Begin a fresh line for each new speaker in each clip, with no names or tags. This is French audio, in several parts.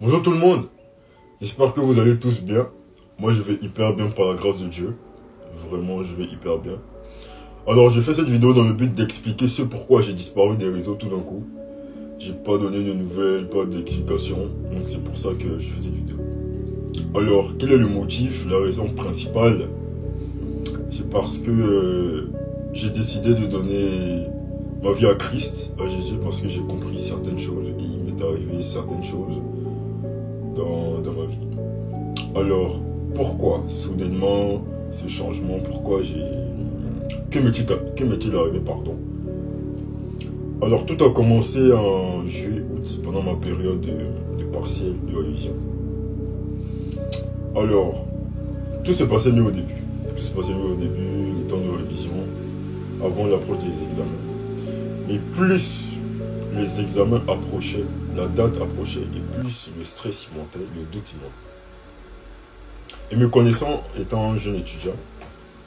Bonjour tout le monde, j'espère que vous allez tous bien. Moi je vais hyper bien par la grâce de Dieu. Vraiment je vais hyper bien. Alors je fais cette vidéo dans le but d'expliquer ce pourquoi j'ai disparu des réseaux tout d'un coup. J'ai pas donné de nouvelles, pas d'explication. Donc c'est pour ça que je fais cette vidéo. Alors quel est le motif, la raison principale? C'est parce que j'ai décidé de donner ma vie à Christ, à Jésus, parce que j'ai compris certaines choses et il m'est arrivé certaines choses dans ma vie. Alors, pourquoi soudainement ce changement? Pourquoi j'ai... Que m'est-il arrivé, pardon? Alors, tout a commencé en juillet-août, pendant ma période de partiel de révision. Alors, tout s'est passé mieux au début. Tout s'est passé mieux au début, les temps de révision, avant l'approche des examens. Mais plus les examens approchaient, la date approchait, et plus le stress y montait, le doute y montait. Et me connaissant, étant jeune étudiant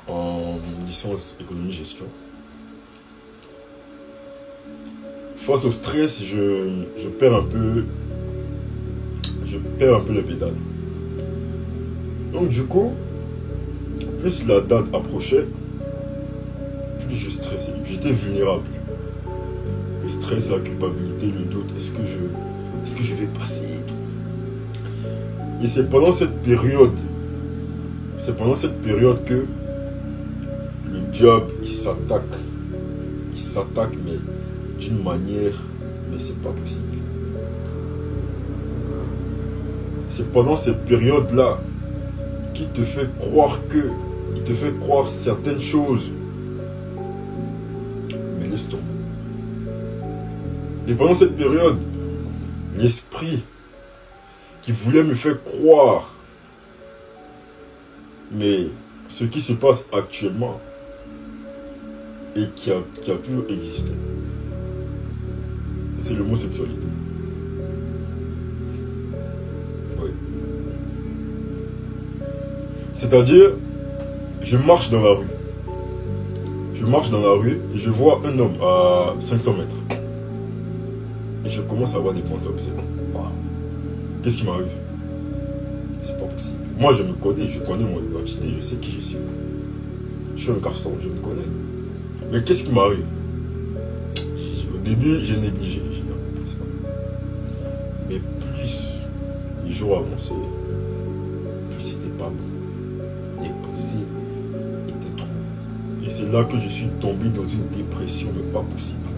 en licence économie-gestion, face au stress, je perds un peu les pédales. Donc du coup, plus la date approchait, plus je stressais. J'étais vulnérable. Le stress, la culpabilité, le doute, est-ce que je vais passer et tout. Et c'est pendant cette période que le diable, il s'attaque mais d'une manière, mais c'est pas possible. C'est pendant cette période-là qu'il te fait croire certaines choses. Mais laisse tomber. Et pendant cette période, l'esprit qui voulait me faire croire, mais ce qui se passe actuellement et qui a toujours existé, c'est l'homosexualité. Oui. C'est-à-dire, je marche dans la rue. Et je vois un homme à 500 mètres. Et je commence à avoir des pensées obscènes. Qu'est-ce qui m'arrive? C'est pas possible. Moi, je me connais, je connais mon identité, je sais qui je suis. Je suis un garçon, je me connais. Mais qu'est-ce qui m'arrive? Au début, j'ai négligé. Mais plus les jours avançaient, plus c'était pas bon. Les pensées étaient trop. Et c'est là que je suis tombé dans une dépression, mais pas possible.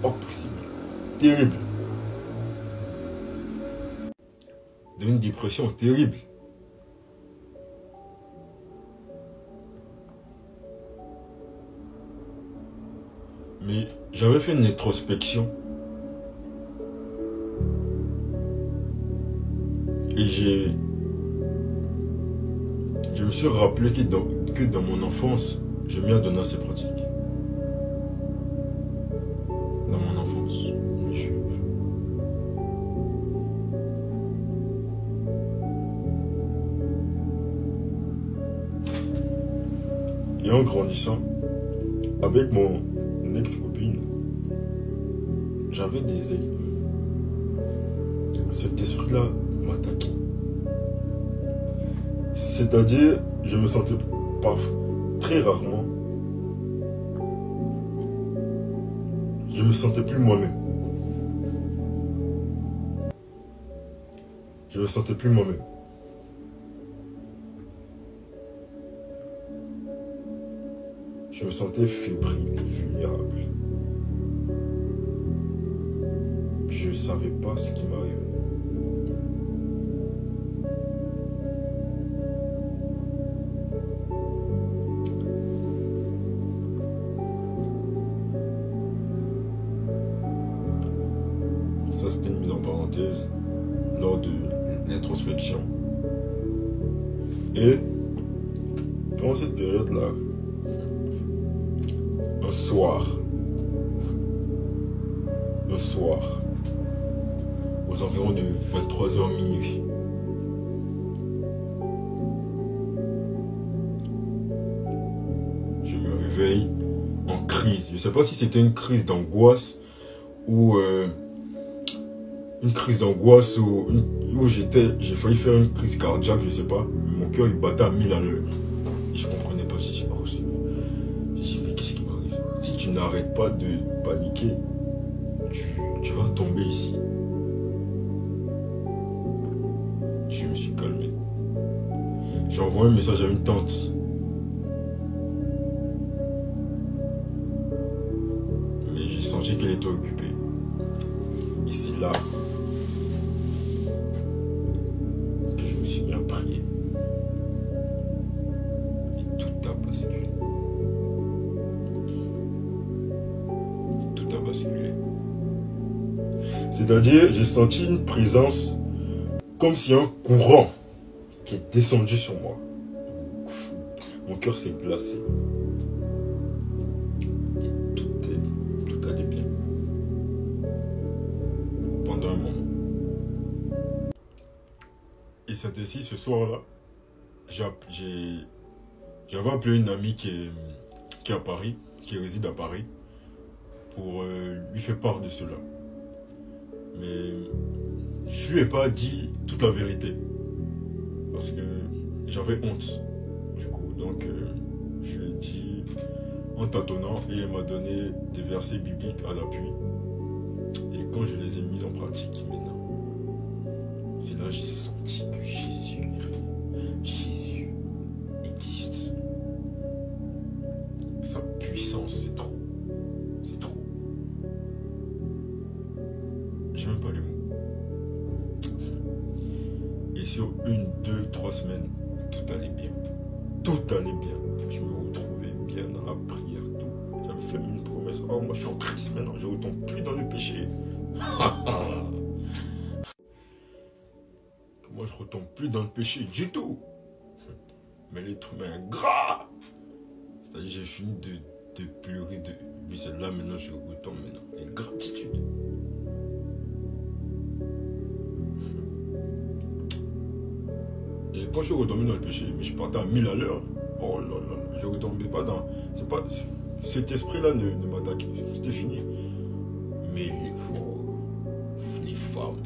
Pas possible. Terrible. Dans une dépression terrible. Mais j'avais fait une introspection. Et je me suis rappelé que dans mon enfance, je m'y adonnais à ces pratiques. Dans mon enfance. Et en grandissant, avec mon ex-copine, j'avais cet esprit-là m'attaquait. C'est-à-dire, je me sentais très rarement, je me sentais plus moi-même. Je me sentais plus moi-même. Je me sentais fébrile, vulnérable. Je ne savais pas ce qui m'arrivait. Ça, c'était une mise en parenthèse lors de l'introspection. Et pendant cette période-là, un soir, aux environs de 23h minuit, je me réveille en crise. Je ne sais pas si c'était une crise d'angoisse ou une crise d'angoisse où j'ai failli faire une crise cardiaque, je sais pas. Mon cœur il battait à 1000 à l'heure. Et je comprenais pas. J'ai dit, oh, j'ai dit, mais qu'est-ce qui m'arrive? Si tu n'arrêtes pas de paniquer, tu vas tomber ici. Je me suis calmé. J'ai envoyé un message à une tante. Mais j'ai senti qu'elle était occupée. Et c'est là que je me suis mis à prier. Et tout a basculé. Tout a basculé. C'est-à-dire, j'ai senti une présence comme si un courant qui est descendu sur moi. Mon cœur s'est glacé. Et tout allait bien. Pendant un moment. Et c'était ici, ce soir-là, j'avais appelé une amie qui est à Paris, qui réside à Paris, pour lui faire part de cela. Mais je lui ai pas dit toute la vérité. Parce que j'avais honte. Du coup, donc je lui ai dit en tâtonnant et elle m'a donné des versets bibliques à l'appui. Et quand je les ai mis en pratique maintenant, c'est là que j'ai senti que Jésus existe. Sa puissance, c'est trop. C'est trop. J'ai même pas les mots. Et sur 1, 2, 3 semaines, tout allait bien. Tout allait bien. Je me retrouvais bien dans la prière. Tout. J'avais fait une promesse. Oh, moi je suis en Christ maintenant, je ne retombe plus dans le péché. Moi je ne retombe plus dans le péché du tout. Mais l'être humain est gras. C'est-à-dire j'ai fini de pleurer. Mais c'est là maintenant je retombe maintenant. Et gratitude. Et quand je suis retombé dans le péché, mais je partais à 1000 à l'heure. Oh là là, je ne retombais pas dans... Cet esprit-là ne m'attaquait. C'était fini. Mais les pauvres, les femmes,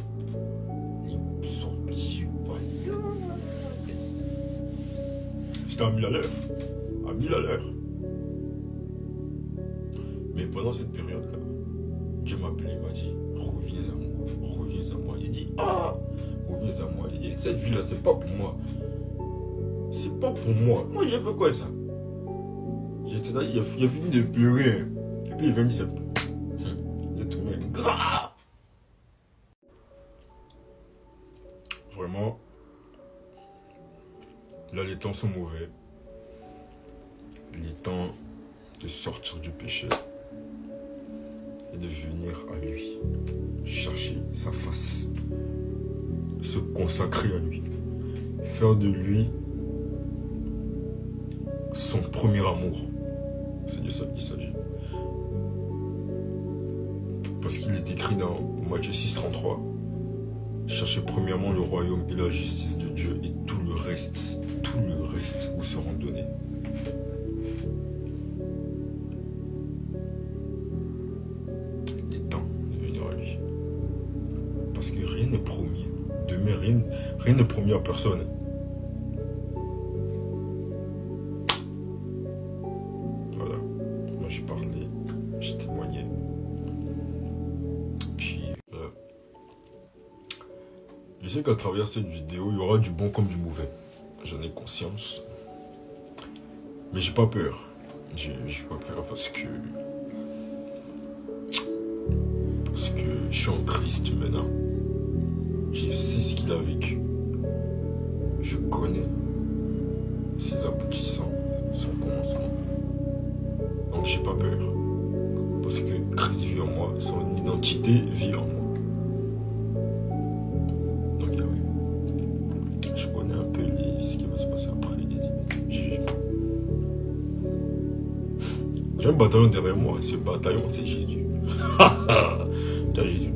les sorties, j'étais à 1000 à l'heure. À 1000 à l'heure. Mais pendant cette période-là, Dieu m'a appelé, il m'a dit, reviens à moi, reviens à moi. Il dit, ah, reviens à moi. Il dit, cette vie-là, c'est pas pour moi. C'est pas pour moi. Moi, j'ai fait quoi ça? Il a fini de pleurer. Et puis il va me dire, il est tourné gras. Vraiment, là, les temps sont mauvais. Il est temps de sortir du péché et de venir à lui, chercher sa face, se consacrer à lui, faire de lui son premier amour. C'est de ça qu'il s'agit. Parce qu'il est écrit dans Matthieu 6,33, cherchez premièrement le royaume et la justice de Dieu et tout le reste vous sera donné. Il est temps de venir à lui. Parce que rien n'est promis. Demain, rien n'est promis à personne. Voilà. Moi, j'ai parlé, j'ai témoigné. Puis, je sais qu'à travers cette vidéo, il y aura du bon comme du mauvais. J'en ai conscience. Mais j'ai pas peur. J'ai pas peur parce que je suis en Christ maintenant. Je sais ce qu'il a vécu. Je connais ses aboutissants, son commencement. Donc j'ai pas peur. Parce que Christ vit en moi, son identité vit en moi. Donc je connais un peu ce qui va se passer après. J'ai un bataillon derrière moi. Ce bataillon, c'est Jésus. Jésus.